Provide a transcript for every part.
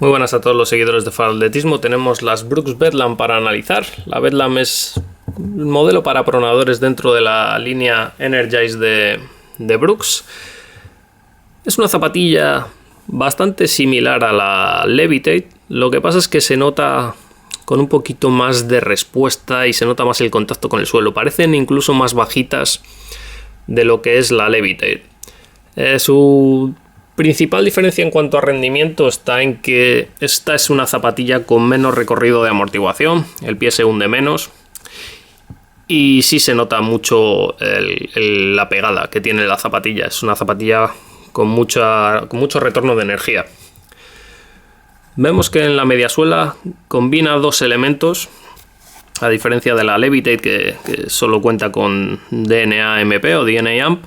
Muy buenas a todos los seguidores de Faratletismo. Tenemos las Brooks Bedlam para analizar. La Bedlam es un modelo para pronadores dentro de la línea Energize de Brooks. Es una zapatilla bastante similar a la Levitate. Lo que pasa es que se nota con un poquito más de respuesta y se nota más el contacto con el suelo. Parecen incluso más bajitas de lo que es la Levitate. Su principal diferencia en cuanto a rendimiento está en que esta es una zapatilla con menos recorrido de amortiguación, el pie se hunde menos y sí se nota mucho la pegada que tiene la zapatilla. Es una zapatilla con mucho retorno de energía. Vemos que en la mediasuela combina dos elementos, a diferencia de la Levitate que solo cuenta con DNA MP o DNA AMP.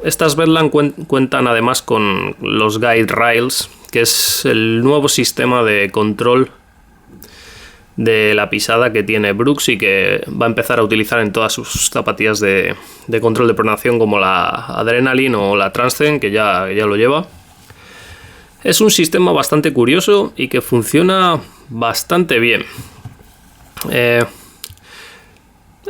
Estas Bedlam cuentan además con los Guide Rails, que es el nuevo sistema de control de la pisada que tiene Brooks y que va a empezar a utilizar en todas sus zapatillas de control de pronación, como la Adrenaline o la Transcend, que ya lo lleva. Es un sistema bastante curioso y que funciona bastante bien.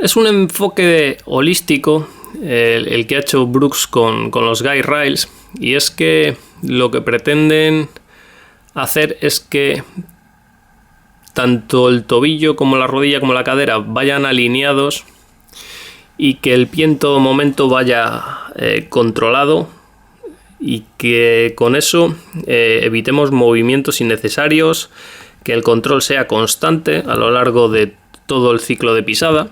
Es un enfoque holístico el que ha hecho Brooks con los Guide Rails, y es que lo que pretenden hacer es que tanto el tobillo como la rodilla como la cadera vayan alineados y que el pie en todo momento vaya controlado, y que con eso evitemos movimientos innecesarios, que el control sea constante a lo largo de todo el ciclo de pisada.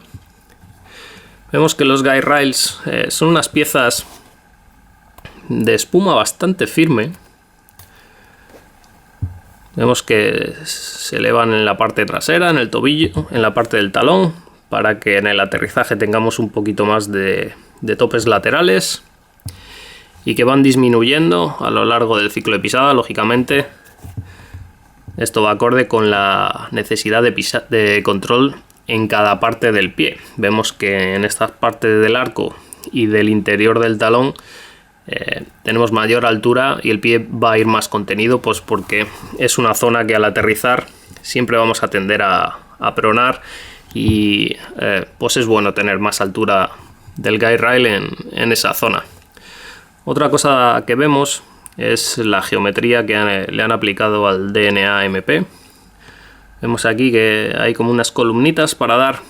Vemos que los Guide Rails son unas piezas de espuma bastante firme. Vemos que se elevan en la parte trasera, en el tobillo, en la parte del talón, para que en el aterrizaje tengamos un poquito más de topes laterales, y que van disminuyendo a lo largo del ciclo de pisada, lógicamente. Esto va acorde con la necesidad de control en cada parte del pie. Vemos que en estas partes del arco y del interior del talón tenemos mayor altura y el pie va a ir más contenido, pues porque es una zona que al aterrizar siempre vamos a tender a pronar, y pues es bueno tener más altura del guide rail en esa zona. Otra cosa que vemos es la geometría que le han aplicado al DNA MP. Vemos aquí que hay como unas columnitas para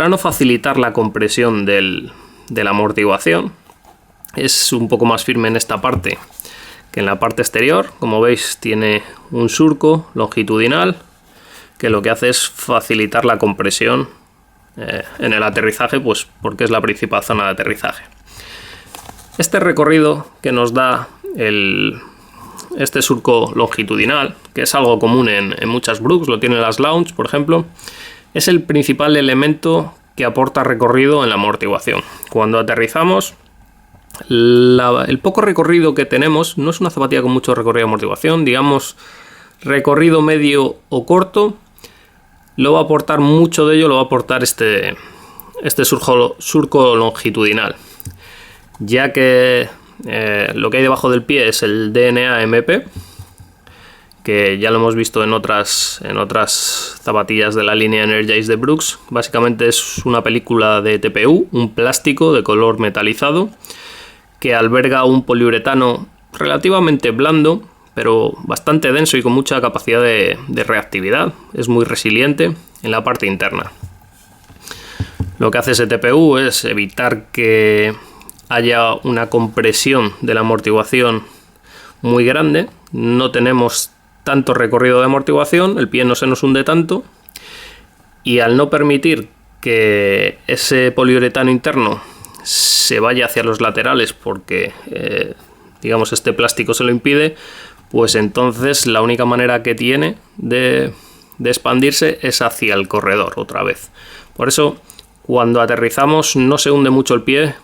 no facilitar la compresión de la amortiguación. Es un poco más firme en esta parte que en la parte exterior. Como veis, tiene un surco longitudinal que lo que hace es facilitar la compresión en el aterrizaje, pues porque es la principal zona de aterrizaje. Este recorrido que nos da este surco longitudinal, que es algo común en muchas Brooks, lo tienen las Lounge, por ejemplo, es el principal elemento que aporta recorrido en la amortiguación. Cuando aterrizamos, el poco recorrido que tenemos no es una zapatilla con mucho recorrido de amortiguación, digamos recorrido medio o corto, lo va a aportar mucho de ello, lo va a aportar este surco longitudinal, ya que lo que hay debajo del pie es el DNA MP, que ya lo hemos visto en otras zapatillas de la línea Energize de Brooks. Básicamente es una película de TPU, un plástico de color metalizado que alberga un poliuretano relativamente blando, pero bastante denso y con mucha capacidad de reactividad. Es muy resiliente en la parte interna. Lo que hace ese TPU es evitar que haya una compresión de la amortiguación muy grande. No tenemos tanto recorrido de amortiguación, el pie no se nos hunde tanto, y al no permitir que ese poliuretano interno se vaya hacia los laterales porque digamos este plástico se lo impide, pues entonces la única manera que tiene de expandirse es hacia el corredor otra vez. Por eso cuando aterrizamos no se hunde mucho el pie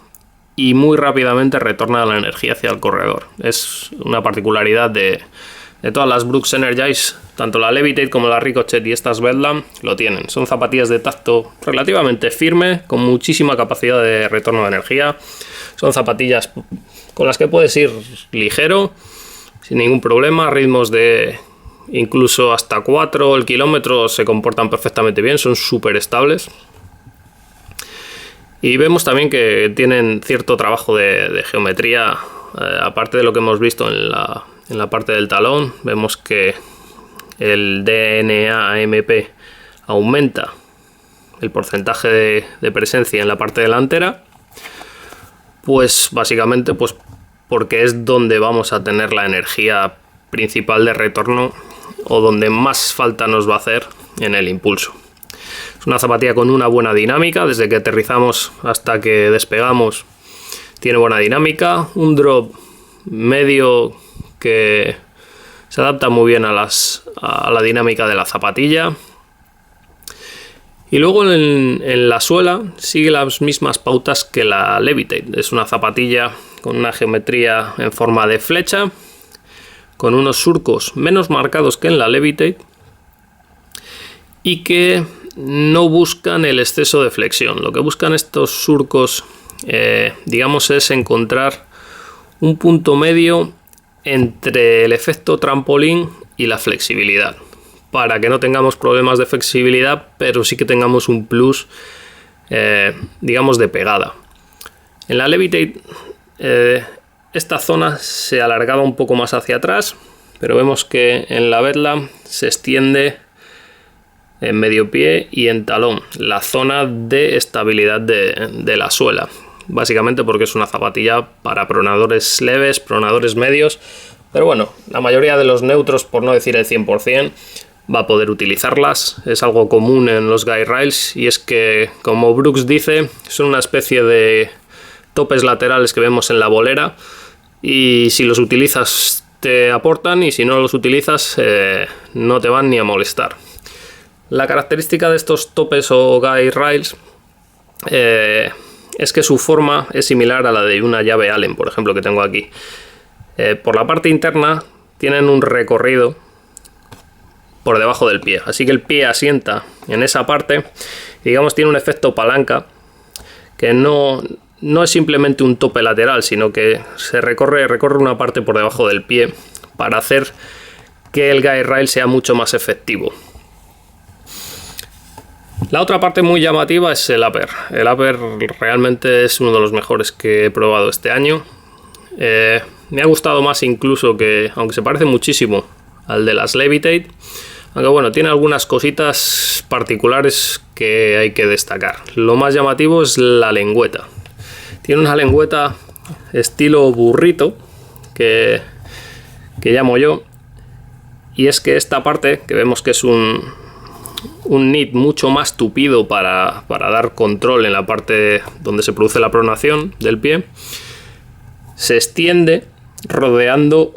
y muy rápidamente retorna la energía hacia el corredor. Es una particularidad de todas las Brooks Energize, tanto la Levitate como la Ricochet y estas Bedlam lo tienen. Son zapatillas de tacto relativamente firme, con muchísima capacidad de retorno de energía. Son zapatillas con las que puedes ir ligero, sin ningún problema, ritmos de incluso hasta 4 el kilómetro se comportan perfectamente bien, son súper estables. Y vemos también que tienen cierto trabajo de geometría, aparte de lo que hemos visto en la parte del talón. Vemos que el DNA-AMP aumenta el porcentaje de presencia en la parte delantera, pues básicamente pues porque es donde vamos a tener la energía principal de retorno o donde más falta nos va a hacer en el impulso. Es una zapatilla con una buena dinámica, desde que aterrizamos hasta que despegamos tiene buena dinámica, un drop medio que se adapta muy bien a la dinámica de la zapatilla. Y luego en la suela sigue las mismas pautas que la Levitate. Es una zapatilla con una geometría en forma de flecha, con unos surcos menos marcados que en la Levitate y que no buscan el exceso de flexión. Lo que buscan estos surcos, digamos, es encontrar un punto medio entre el efecto trampolín y la flexibilidad, para que no tengamos problemas de flexibilidad, pero sí que tengamos un plus, digamos, de pegada. En la Levitate esta zona se alargaba un poco más hacia atrás, pero vemos que en la Bedlam se extiende en medio pie y en talón, la zona de estabilidad de la suela, básicamente porque es una zapatilla para pronadores leves, pronadores medios, pero bueno, la mayoría de los neutros, por no decir el 100%, va a poder utilizarlas. Es algo común en los guide rails, y es que, como Brooks dice, son una especie de topes laterales que vemos en la bolera, y si los utilizas te aportan, y si no los utilizas no te van ni a molestar. La característica de estos topes o guide rails es que su forma es similar a la de una llave Allen, por ejemplo, que tengo aquí. Por la parte interna tienen un recorrido por debajo del pie, así que el pie asienta en esa parte y, digamos, tiene un efecto palanca que no es simplemente un tope lateral, sino que se recorre una parte por debajo del pie para hacer que el guide rail sea mucho más efectivo. La otra parte muy llamativa es el upper. El upper realmente es uno de los mejores que he probado este año. Me ha gustado más incluso que, aunque se parece muchísimo al de las Levitate, aunque bueno, tiene algunas cositas particulares que hay que destacar. Lo más llamativo es la lengüeta. Tiene una lengüeta estilo burrito que llamo yo, y es que esta parte, que vemos que es un knit mucho más tupido para dar control en la parte donde se produce la pronación del pie, se extiende rodeando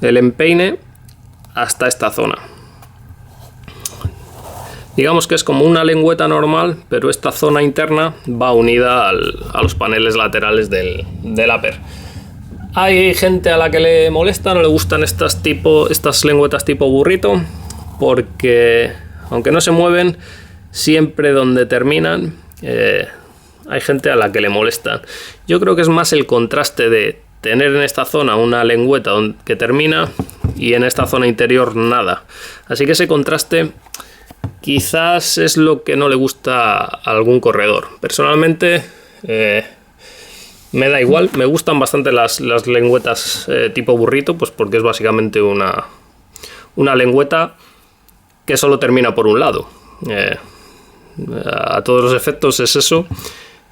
el empeine hasta esta zona. Digamos que es como una lengüeta normal, pero esta zona interna va unida a los paneles laterales del upper. Hay gente a la que le molesta, no le gustan estas lengüetas tipo burrito, porque aunque no se mueven, siempre donde terminan hay gente a la que le molestan. Yo creo que es más el contraste de tener en esta zona una lengüeta que termina y en esta zona interior nada. Así que ese contraste quizás es lo que no le gusta a algún corredor. Personalmente me da igual, me gustan bastante las lengüetas tipo burrito, pues porque es básicamente una lengüeta que solo termina por un lado. A todos los efectos es eso,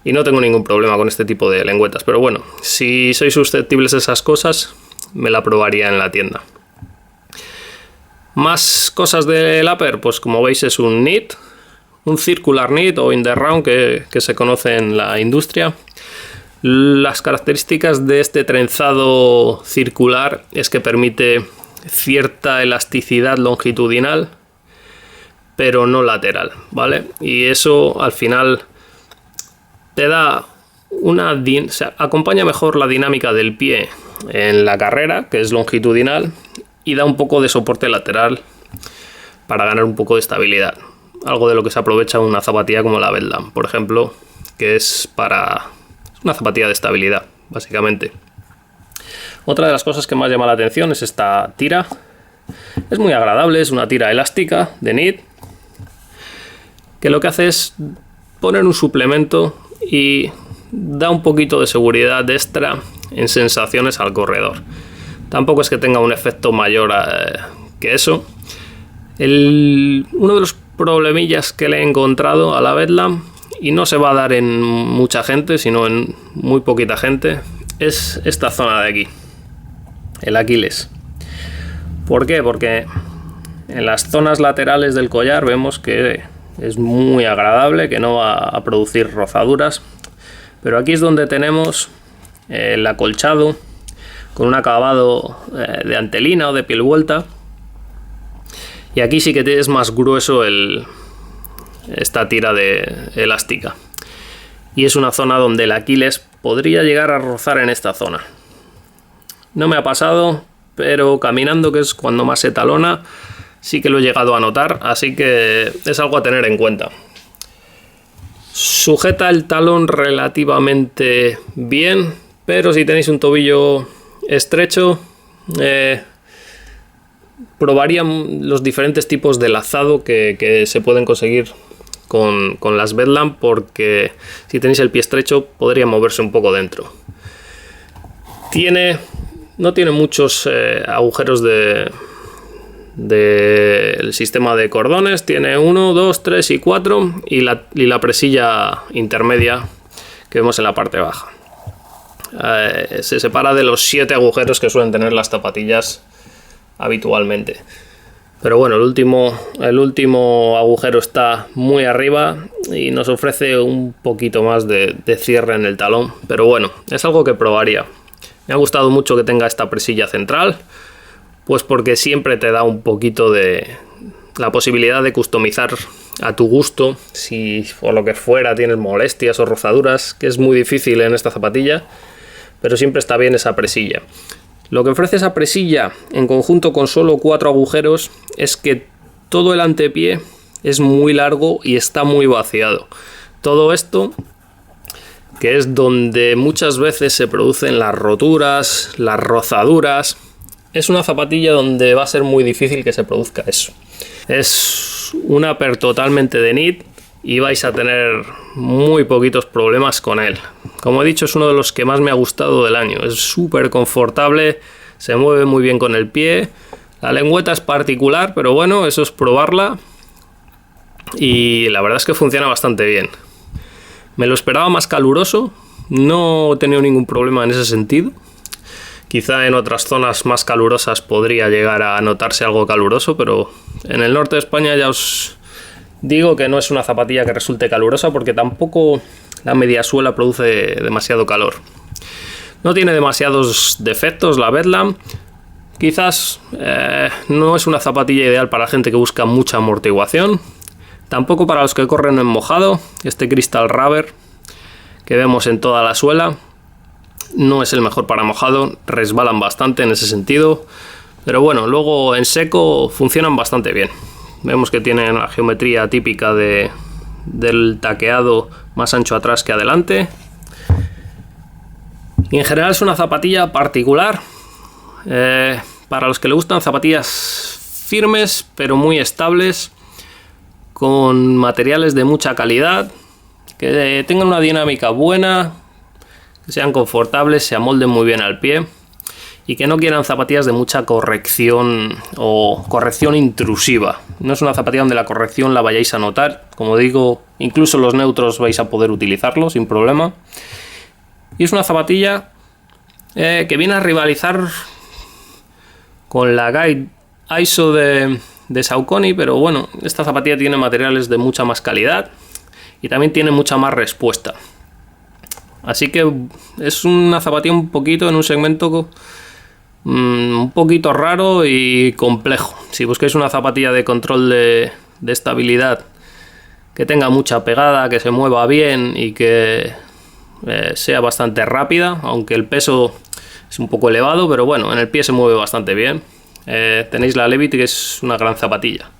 y no tengo ningún problema con este tipo de lengüetas. Pero bueno, si sois susceptibles a esas cosas, me la probaría en la tienda. Más cosas del upper, pues como veis es un knit, un circular knit o in the round que se conoce en la industria. Las características de este trenzado circular es que permite cierta elasticidad longitudinal, pero no lateral, ¿vale? Y eso al final te da acompaña mejor la dinámica del pie en la carrera, que es longitudinal, y da un poco de soporte lateral para ganar un poco de estabilidad. Algo de lo que se aprovecha una zapatilla como la Bedlam, por ejemplo, que es una zapatilla de estabilidad, básicamente. Otra de las cosas que más llama la atención es esta tira. Es muy agradable, es una tira elástica de Need, que lo que hace es poner un suplemento y da un poquito de seguridad extra en sensaciones al corredor. Tampoco es que tenga un efecto mayor que eso. Uno de los problemillas que le he encontrado a la Bedlam, y no se va a dar en mucha gente, sino en muy poquita gente, es esta zona de aquí, el Aquiles. ¿Por qué? Porque en las zonas laterales del collar vemos que es muy agradable, que no va a producir rozaduras, pero aquí es donde tenemos el acolchado con un acabado de antelina o de piel vuelta, y aquí sí que es más grueso esta tira elástica, y es una zona donde el Aquiles podría llegar a rozar en esta zona. No me ha pasado, pero caminando, que es cuando más se talona, sí que lo he llegado a notar, así que es algo a tener en cuenta. Sujeta el talón relativamente bien, pero si tenéis un tobillo estrecho, probaría los diferentes tipos de lazado que se pueden conseguir con las Bedlam, porque si tenéis el pie estrecho podría moverse un poco dentro. No tiene muchos agujeros del sistema de cordones. Tiene 1, 2, 3 y 4, y la presilla intermedia que vemos en la parte baja. Se separa de los 7 agujeros que suelen tener las zapatillas habitualmente. Pero bueno, el último agujero está muy arriba y nos ofrece un poquito más de cierre en el talón. Pero bueno, es algo que probaría. Me ha gustado mucho que tenga esta presilla central, pues porque siempre te da un poquito de la posibilidad de customizar a tu gusto, si por lo que fuera tienes molestias o rozaduras, que es muy difícil en esta zapatilla, pero siempre está bien esa presilla. Lo que ofrece esa presilla, en conjunto con solo 4 agujeros, es que todo el antepié es muy largo y está muy vaciado. Todo esto, que es donde muchas veces se producen las roturas, las rozaduras, es una zapatilla donde va a ser muy difícil que se produzca eso. Es un upper totalmente de Need y vais a tener muy poquitos problemas con él. Como he dicho, es uno de los que más me ha gustado del año. Es súper confortable, se mueve muy bien con el pie. La lengüeta es particular, pero bueno, eso es probarla. Y la verdad es que funciona bastante bien. Me lo esperaba más caluroso, no he tenido ningún problema en ese sentido. Quizá en otras zonas más calurosas podría llegar a notarse algo caluroso, pero en el norte de España ya os digo que no es una zapatilla que resulte calurosa, porque tampoco la mediasuela produce demasiado calor. No tiene demasiados defectos la Bedlam. Quizás no es una zapatilla ideal para gente que busca mucha amortiguación. Tampoco para los que corren en mojado. Este Crystal Rubber que vemos en toda la suela no es el mejor para mojado, resbalan bastante en ese sentido, pero bueno, luego en seco funcionan bastante bien. Vemos que tienen la geometría típica del taqueado más ancho atrás que adelante, y en general es una zapatilla particular para los que le gustan zapatillas firmes pero muy estables, con materiales de mucha calidad, que tengan una dinámica buena, que sean confortables, se amolden muy bien al pie y que no quieran zapatillas de mucha corrección o corrección intrusiva. No es una zapatilla donde la corrección la vayáis a notar. Como digo, incluso los neutros vais a poder utilizarlo sin problema. Y es una zapatilla que viene a rivalizar con la Guide ISO de Saucony, pero bueno, esta zapatilla tiene materiales de mucha más calidad y también tiene mucha más respuesta. Así que es una zapatilla un poquito en un segmento un poquito raro y complejo. Si buscáis una zapatilla de control de estabilidad, que tenga mucha pegada, que se mueva bien y que sea bastante rápida, aunque el peso es un poco elevado, pero bueno, en el pie se mueve bastante bien. Tenéis la Levit, que es una gran zapatilla.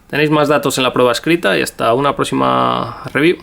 Tenéis más datos en la prueba escrita y hasta una próxima review.